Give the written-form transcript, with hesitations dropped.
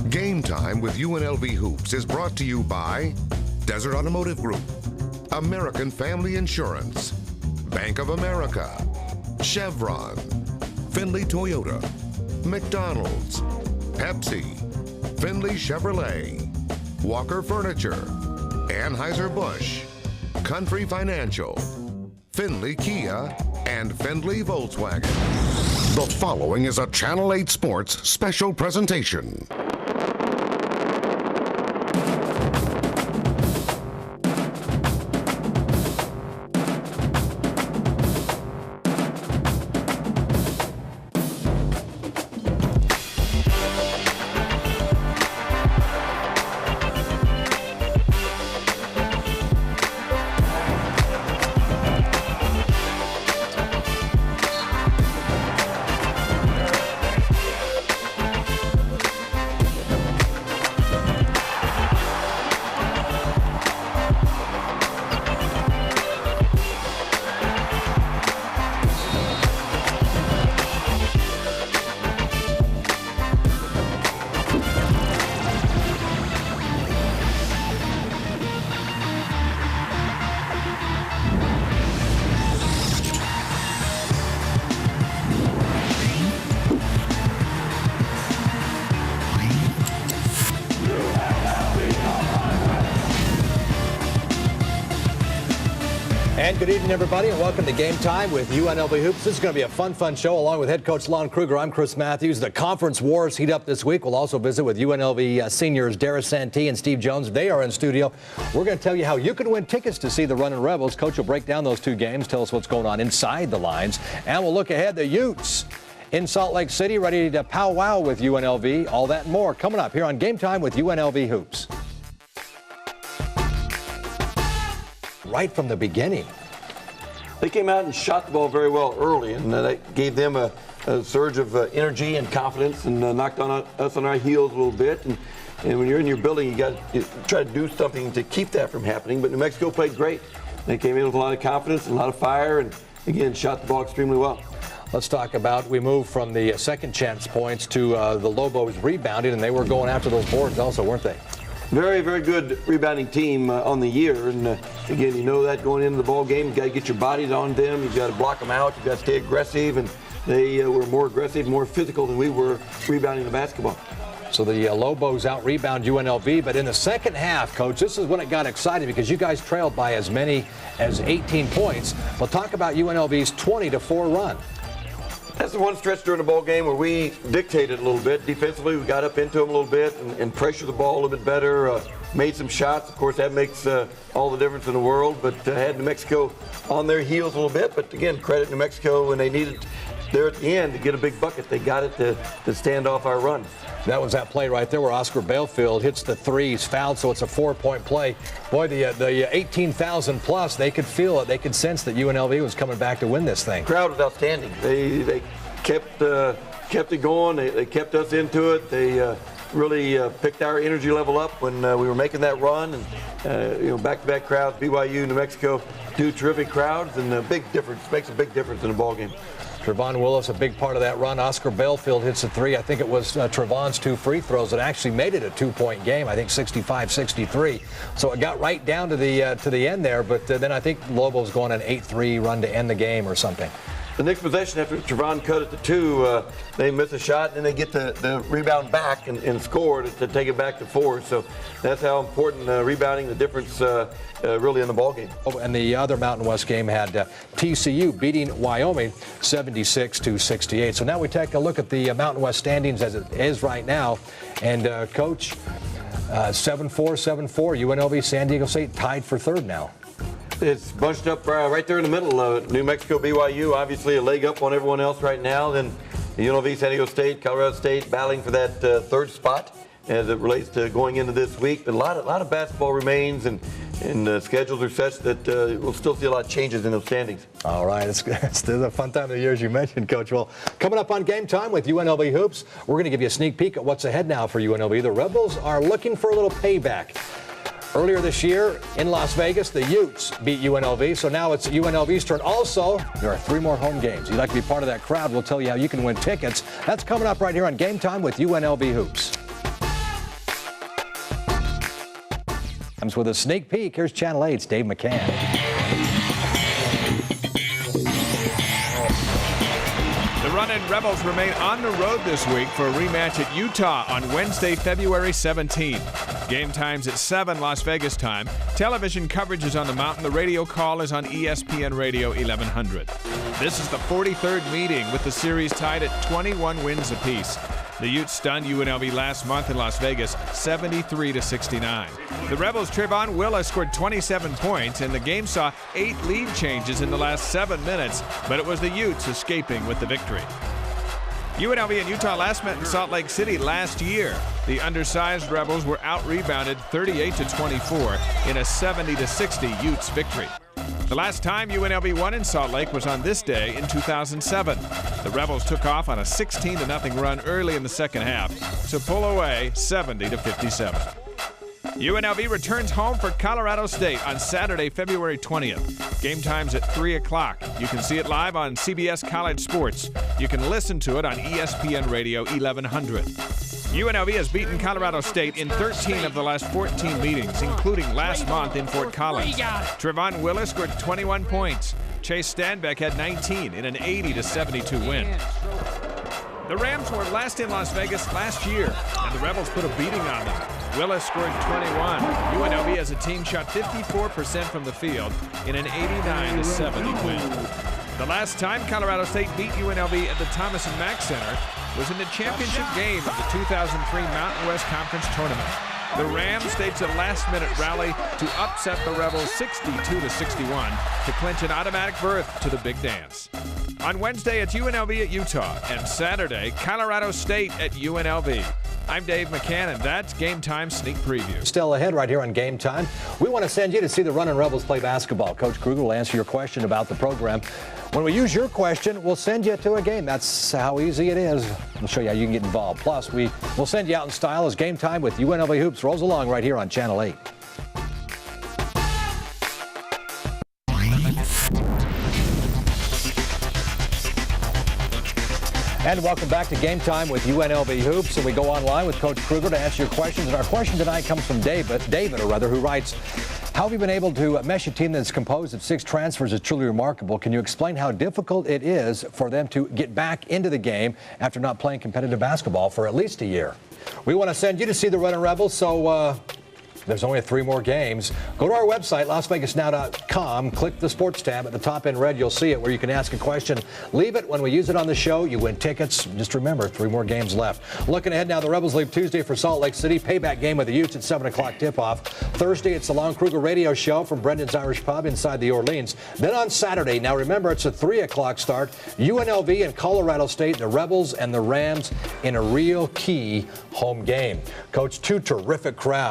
Game Time with UNLV Hoops is brought to you by Desert Automotive Group, American Family Insurance, Bank of America, Chevron, Findlay Toyota, McDonald's, Pepsi, Findlay Chevrolet, Walker Furniture, Anheuser-Busch, Country Financial, Findlay Kia, and Findlay Volkswagen. The following is a Channel 8 Sports special presentation. And good evening, everybody, and welcome to Game Time with UNLV Hoops. This is going to be a fun show, along with head coach Lon Kruger. I'm Chris Matthews. The conference wars heat up this week. We'll also visit with UNLV seniors Darius Santee and Steve Jones. They are in studio. We're going to tell you how you can win tickets to see the Runnin' Rebels. Coach will break down those two games, tell us what's going on inside the lines, and we'll look ahead. The Utes in Salt Lake City ready to powwow with UNLV. All that and more coming up here on Game Time with UNLV Hoops. Right from the beginning, they came out and shot the ball very well early, and that gave them a surge of energy and confidence, and knocked on us on our heels a little bit. And when you're in your building, you got to try to do something to keep that from happening. But New Mexico played great. They came in with a lot of confidence and a lot of fire, and again shot the ball extremely well. Let's talk about, we moved from the second chance points to the Lobos rebounding, and they were going after those boards also, weren't they? Very, very good rebounding team on the year. And again, you know that going into the ball game, you got to get your bodies on them. You got to block them out. You got to stay aggressive. And they were more aggressive, more physical than we were rebounding the basketball. So the Lobos out-rebound UNLV. But in the second half, Coach, this is when it got exciting because you guys trailed by as many as 18 points. We'll talk about UNLV's 20-4 run. That's the one stretch during the ball game where we dictated a little bit. Defensively, we got up into them a little bit and pressured the ball a little bit better, made some shots. Of course, that makes all the difference in the world, but had New Mexico on their heels a little bit. But again, credit New Mexico when they needed there at the end to get a big bucket. They got it to stand off our run. That was that play right there where Oscar Bailfield hits the three. He's fouled, so it's a 4-point play. Boy, the 18,000 plus, they could feel it. They could sense that UNLV was coming back to win this thing. The crowd was outstanding. They kept it going. They kept us into it. They really picked our energy level up when we were making that run. And back-to-back crowds, BYU, New Mexico, two terrific crowds, and a big difference. Makes a big difference in a ball game. Trevon Willis, a big part of that run. Oscar Bailfield hits a three. I think it was Trevon's two free throws that actually made it a 2-point game. I think 65-63. So it got right down to the end there. But then I think Lobos going an 8-3 run to end the game or something. The next possession after Trevon cut it to two, they miss a shot, and then they get the rebound back and score to take it back to 4. So that's how important rebounding, the difference really in the ball game. Oh, and the other Mountain West game had TCU beating Wyoming 76-68. So now we take a look at the Mountain West standings as it is right now. And Coach, 7-4, 7-4. UNLV, San Diego State tied for third now. It's bunched up right there in the middle. New Mexico, BYU, obviously a leg up on everyone else right now. Then UNLV, San Diego State, Colorado State battling for that third spot as it relates to going into this week. But a lot of basketball remains, and schedules are such that we'll still see a lot of changes in those standings. All right, it's a fun time of the year, as you mentioned, Coach. Well, coming up on Game Time with UNLV Hoops, we're going to give you a sneak peek at what's ahead now for UNLV. The Rebels are looking for a little payback. Earlier this year in Las Vegas, the Utes beat UNLV, so now it's UNLV's turn. Also, there are 3 more home games. If you'd like to be part of that crowd, we'll tell you how you can win tickets. That's coming up right here on Game Time with UNLV Hoops. Comes with a sneak peek. Here's Channel 8's Dave McCann. The Runnin' Rebels remain on the road this week for a rematch at Utah on Wednesday, February 17th. Game time's at 7 Las Vegas time. Television coverage is on the mountain. The radio call is on ESPN Radio 1100. This is the 43rd meeting with the series tied at 21 wins apiece. The Utes stunned UNLV last month in Las Vegas, 73-69. The Rebels' Trevon Willis scored 27 points, and the game saw 8 lead changes in the last 7 minutes, but it was the Utes escaping with the victory. UNLV and Utah last met in Salt Lake City last year. The undersized Rebels were out-rebounded 38-24 in a 70-60 Utes victory. The last time UNLV won in Salt Lake was on this day in 2007. The Rebels took off on a 16-0 run early in the second half to pull away 70-57. UNLV returns home for Colorado State on Saturday, February 20th. Game time's at 3 o'clock. You can see it live on CBS College Sports. You can listen to it on ESPN Radio 1100. UNLV has beaten Colorado State in 13 of the last 14 meetings, including last month in Fort Collins. Trevon Willis scored 21 points. Chase Stanbeck had 19 in an 80-72 win. The Rams were last in Las Vegas last year, and the Rebels put a beating on them. Willis scored 21. UNLV as a team shot 54% from the field in an 89-70 win. The last time Colorado State beat UNLV at the Thomas & Mack Center was in the championship game of the 2003 Mountain West Conference Tournament. The Rams staged a last-minute rally to upset the Rebels 62-61 to clinch an automatic berth to the Big Dance. On Wednesday, it's UNLV at Utah, and Saturday, Colorado State at UNLV. I'm Dave McCann, and that's Game Time Sneak Preview. Still ahead right here on Game Time. We want to send you to see the Runnin' Rebels play basketball. Coach Kruger will answer your question about the program. When we use your question, we'll send you to a game. That's how easy it is. We'll show you how you can get involved. Plus, we'll send you out in style as Game Time with UNLV Hoops rolls along right here on Channel 8. And welcome back to Game Time with UNLV Hoops. And we go online with Coach Kruger to answer your questions. And our question tonight comes from David, who writes, how have you been able to mesh a team that's composed of 6 transfers is truly remarkable. Can you explain how difficult it is for them to get back into the game after not playing competitive basketball for at least a year? We want to send you to see the Runnin' Rebels, so there's only 3 more games. Go to our website, LasVegasNow.com. Click the sports tab at the top in red. You'll see it where you can ask a question. Leave it. When we use it on the show, you win tickets. Just remember, 3 more games left. Looking ahead now, the Rebels leave Tuesday for Salt Lake City. Payback game with the Utes at 7 o'clock tip-off. Thursday, it's the Lon Kruger radio show from Brendan's Irish Pub inside the Orleans. Then on Saturday, now remember, it's a 3 o'clock start. UNLV and Colorado State, the Rebels and the Rams in a real key home game. Coach, 2 terrific crowds.